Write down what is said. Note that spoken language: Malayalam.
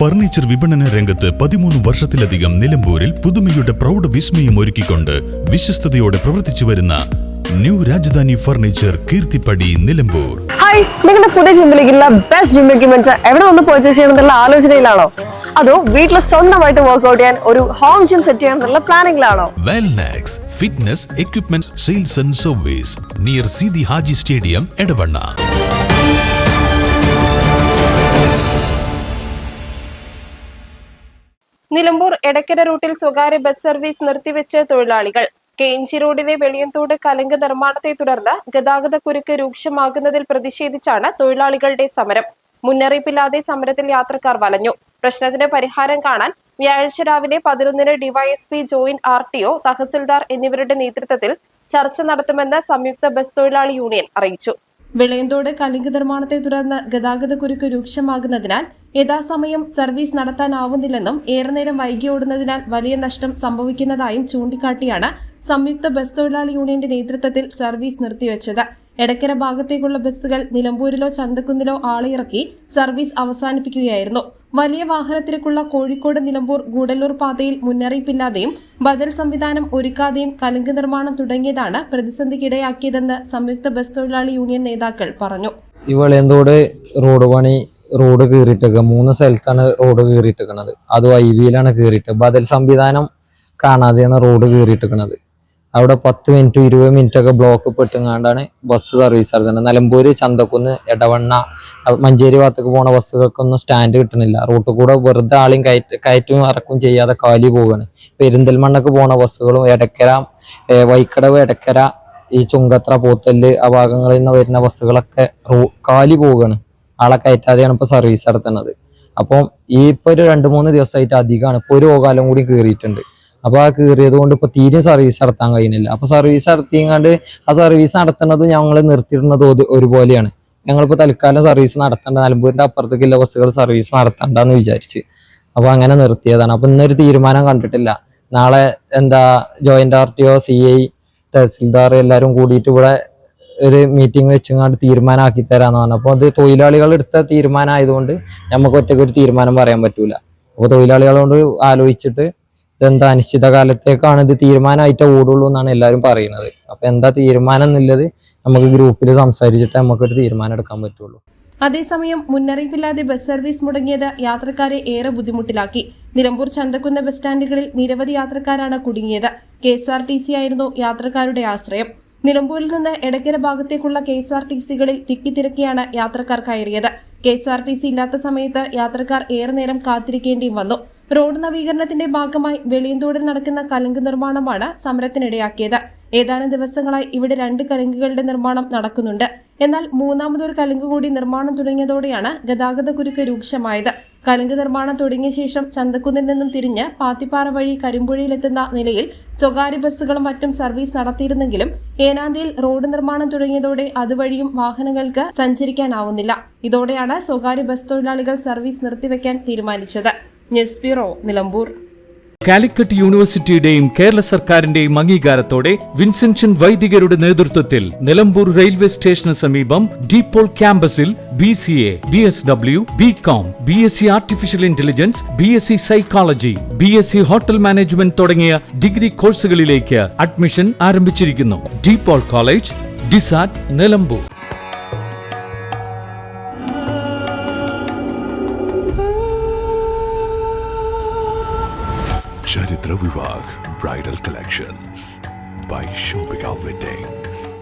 ഫർണിച്ചർ വിപണന രംഗത്ത് 13 വർഷത്തിലധികം നിലമ്പൂരിൽ പുതുമയുടെ പ്രൗഢ വിസ്മയം ഒരുക്കിക്കൊണ്ട് വിശ്വസ്തയോടെ പ്രവർത്തിച്ചു വരുന്ന new Rajadhani furniture Keerthippadi Nilambur. Hi, നിങ്ങളുടെ പുതിയ ജിമ്മിലേക്കുള്ള ബെസ്റ്റ് ജിം എക്യുപ്മെന്റ്സ് എവിടെ വന്ന് പർച്ചേസ് ചെയ്യണമെന്നുള്ള ആലോചനയിലാണോ? അതോ വീട്ടിൽ സ്വന്തമായിട്ട് വർക്ക്ഔട്ട് ചെയ്യാൻ ഒരു ഹോം ജിം സെറ്റ് ചെയ്യാനുള്ള പ്ലാനിംഗിലാണോ? Wellnex fitness equipment sales and service near Sidi Haji stadium Edavanna. Nilambur Edakkara റൂട്ടിൽ സ്വകാര്യ ബസ് സർവീസ് നിർത്തിവെച്ച് തൊഴിലാളികൾ. കേഞ്ചി റോഡിലെ വെളിയന്തോട് കലുങ്ക് നിർമ്മാണത്തെ തുടർന്ന് ഗതാഗതക്കുരുക്ക് രൂക്ഷമാകുന്നതിൽ പ്രതിഷേധിച്ചാണ് തൊഴിലാളികളുടെ സമരം. മുന്നറിയിപ്പില്ലാതെ സമരത്തിൽ യാത്രക്കാർ വലഞ്ഞു. പ്രശ്നത്തിന് പരിഹാരം കാണാൻ വ്യാഴാഴ്ച രാവിലെ 11-ന് ഡിവൈഎസ്പി ജോയിന്റ് RTO, തഹസിൽദാർ എന്നിവരുടെ നേതൃത്വത്തിൽ ചർച്ച നടത്തുമെന്ന് സംയുക്ത ബസ് തൊഴിലാളി യൂണിയൻ അറിയിച്ചു. വെളിയന്തോട് കലുങ്ക് നിർമ്മാണത്തെ തുടർന്ന് ഗതാഗതക്കുരുക്ക് രൂക്ഷമാകുന്നതിനാൽ യഥാസമയം സർവീസ് നടത്താനാവുന്നില്ലെന്നും ഏറെ നേരം വൈകി ഓടുന്നതിനാൽ വലിയ നഷ്ടം സംഭവിക്കുന്നതായും ചൂണ്ടിക്കാട്ടിയാണ് സംയുക്ത ബസ് തൊഴിലാളി യൂണിയന്റെ നേതൃത്വത്തിൽ സർവീസ് നിർത്തിവെച്ചത്. എടക്കര ഭാഗത്തേക്കുള്ള ബസ്സുകൾ നിലമ്പൂരിലോ ചന്തക്കുന്നിലോ ആളെയിറക്കി സർവീസ് അവസാനിപ്പിക്കുകയായിരുന്നു. വലിയ വാഹനത്തിലേക്കുള്ള കോഴിക്കോട് നിലമ്പൂർ ഗൂഡല്ലൂർ പാതയിൽ മുന്നറിയിപ്പില്ലാതെയും ബദൽ സംവിധാനം ഒരുക്കാതെയും കലുങ്ക് നിർമ്മാണം തുടങ്ങിയതാണ് പ്രതിസന്ധിക്കിടയാക്കിയതെന്ന് സംയുക്ത ബസ് തൊഴിലാളി യൂണിയൻ നേതാക്കൾ പറഞ്ഞു. വെളിയന്തോട് റോഡ് പണി റോഡ് കീറിയിട്ടേക്കുക 3 സ്ഥലത്താണ് റോഡ് കീറിയിട്ടേക്കണത്. അത് IVയിലാണ് കീറിയിട്ട് ബദൽ സംവിധാനം കാണാതെയാണ് റോഡ് കീറിയിട്ടേക്കണത്. അവിടെ 10 മിനിറ്റ് 20 മിനിറ്റ് ഒക്കെ ബ്ലോക്ക് പെട്ടുങ്ങാണ്ടാണ് ബസ് സർവീസ് നടത്തുന്നത്. നിലമ്പൂര് ചന്തക്കുന്ന് എടവണ്ണ മഞ്ചേരി ഭാഗത്തേക്ക് പോണ ബസ്സുകൾക്കൊന്നും സ്റ്റാൻഡ് കിട്ടണില്ല. റൂട്ടിൽ കൂടെ വെറുതെ ആളെയും കയറ്റവും ഇറക്കും ചെയ്യാതെ കാലി പോവുകയാണ്. പെരിന്തൽമണ്ണക്ക് പോണ ബസ്സുകളും എടക്കര വൈക്കടവ് എടക്കര ഈ ചുങ്കത്ര പോത്തല് ആ ഭാഗങ്ങളിൽ നിന്ന് വരുന്ന ബസ്സുകളൊക്കെ കാലി പോവുകയാണ്. ആളെ കയറ്റാതെയാണ് ഇപ്പൊ സർവീസ് നടത്തുന്നത്. അപ്പം ഈ ഇപ്പൊ ഒരു 2-3 ദിവസമായിട്ട് അധികമാണ്. ഇപ്പൊ ഒരു ഓകാലം കൂടി കീറിയിട്ടുണ്ട്. അപ്പൊ ആ കീറിയത് കൊണ്ട് ഇപ്പൊ തീരെ സർവീസ് നടത്താൻ കഴിയുന്നില്ല. അപ്പൊ സർവീസ് നടത്തിയങ്ങാണ്ട് ആ സർവീസ് നടത്തുന്നത് ഞങ്ങൾ നിർത്തിയിടുന്നത് ഒരുപോലെയാണ്. ഞങ്ങളിപ്പോ തൽക്കാലം സർവീസ് നടത്തേണ്ട, നിലമ്പൂരിന്റെ അപ്പുറത്തേക്കുള്ള ബസ്സുകൾ സർവീസ് നടത്തണ്ടെന്ന് വിചാരിച്ച് അപ്പൊ അങ്ങനെ നിർത്തിയതാണ്. അപ്പൊ ഇന്നൊരു തീരുമാനം കണ്ടിട്ടില്ല. നാളെ ജോയിന്റ് RTO, CI, തഹസിൽദാർ എല്ലാവരും കൂടിയിട്ട് ഇവിടെ ഒരു മീറ്റിംഗ് വെച്ചങ്ങാണ്ട് തീരുമാനമാക്കി തരാന്ന് പറഞ്ഞു. അപ്പോൾ അത് തൊഴിലാളികൾ എടുത്ത തീരുമാനം ആയതുകൊണ്ട് നമുക്ക് ഒറ്റയ്ക്ക് ഒരു തീരുമാനം പറയാൻ പറ്റൂല. അപ്പോൾ തൊഴിലാളികളോട് ആലോചിച്ചിട്ട് ഇതെന്താ അനിശ്ചിത കാലത്തേക്കാണ് ഇത് തീരുമാനമായിട്ട് ഓടുള്ളൂ എന്നാണ് എല്ലാവരും പറയുന്നത്. അപ്പൊ എന്താ തീരുമാനം എന്നുള്ളത് നമുക്ക് ഗ്രൂപ്പിൽ സംസാരിച്ചിട്ട് നമുക്കൊരു തീരുമാനം എടുക്കാൻ പറ്റുള്ളൂ. അതേസമയം മുന്നറിയിപ്പില്ലാതെ ബസ് സർവീസ് മുടങ്ങിയത് യാത്രക്കാരെ ഏറെ ബുദ്ധിമുട്ടിലാക്കി. നിലമ്പൂർ ചന്തക്കുന്ന് ബസ് സ്റ്റാൻഡുകളിൽ നിരവധി യാത്രക്കാരാണ് കുടുങ്ങിയത്. KSRTC ആയിരുന്നു യാത്രക്കാരുടെ ആശ്രയം. നിലമ്പൂരിൽ നിന്ന് എടക്കര ഭാഗത്തേക്കുള്ള KSRTCകളിൽ തിക്കിത്തിരക്കിയാണ് യാത്രക്കാർ കയറിയത്. KSRTC ഇല്ലാത്ത സമയത്ത് യാത്രക്കാർ ഏറെ നേരം കാത്തിരിക്കേണ്ടിയും വന്നു. റോഡ് നവീകരണത്തിന്റെ ഭാഗമായി വെളിയന്തോടിൽ നടക്കുന്ന കലുങ്ക് നിർമ്മാണമാണ് സമരത്തിനിടയാക്കിയത്. ഏതാനും ദിവസങ്ങളായി ഇവിടെ 2 കലുങ്കുകളുടെ നിർമ്മാണം നടക്കുന്നുണ്ട്. എന്നാൽ മൂന്നാമതൊരു കലുങ്ക് കൂടി നിർമ്മാണം തുടങ്ങിയതോടെയാണ് ഗതാഗതക്കുരുക്ക് രൂക്ഷമായത്. കലുങ്ക് നിർമ്മാണം തുടങ്ങിയ ശേഷം ചന്തക്കുന്നിൽ നിന്നും തിരിഞ്ഞ് പാത്തിപ്പാറ വഴി കരിമ്പുഴയിലെത്തുന്ന നിലയിൽ സ്വകാര്യ ബസ്സുകളും മറ്റും സർവീസ് നടത്തിയിരുന്നെങ്കിലും ഏനാന്തിയിൽ റോഡ് നിർമ്മാണം തുടങ്ങിയതോടെ അതുവഴിയും വാഹനങ്ങൾക്ക് സഞ്ചരിക്കാനാവുന്നില്ല. ഇതോടെയാണ് സ്വകാര്യ ബസ് തൊഴിലാളികൾ സർവീസ് നിർത്തിവെക്കാൻ തീരുമാനിച്ചത്. News bureau, Nilambur. കാലിക്കറ്റ് യൂണിവേഴ്സിറ്റിയുടെയും കേരള സർക്കാരിന്റെയും അംഗീകാരത്തോടെ വിൻസെൻഷൻ വൈദികരുടെ നേതൃത്വത്തിൽ നിലമ്പൂർ റെയിൽവേ സ്റ്റേഷന് സമീപം ഡീപോൾ ക്യാമ്പസിൽ BCA, BSW, BCom, BSc artificial intelligence, BSc psychology, BSc hotel management തുടങ്ങിയ ഡിഗ്രി കോഴ്സുകളിലേക്ക് അഡ്മിഷൻ ആരംഭിച്ചിരിക്കുന്നു. DePaul college, DiSAT, Nilambur. Charitra Vivag Bridal Collections by Shobhika Weddings.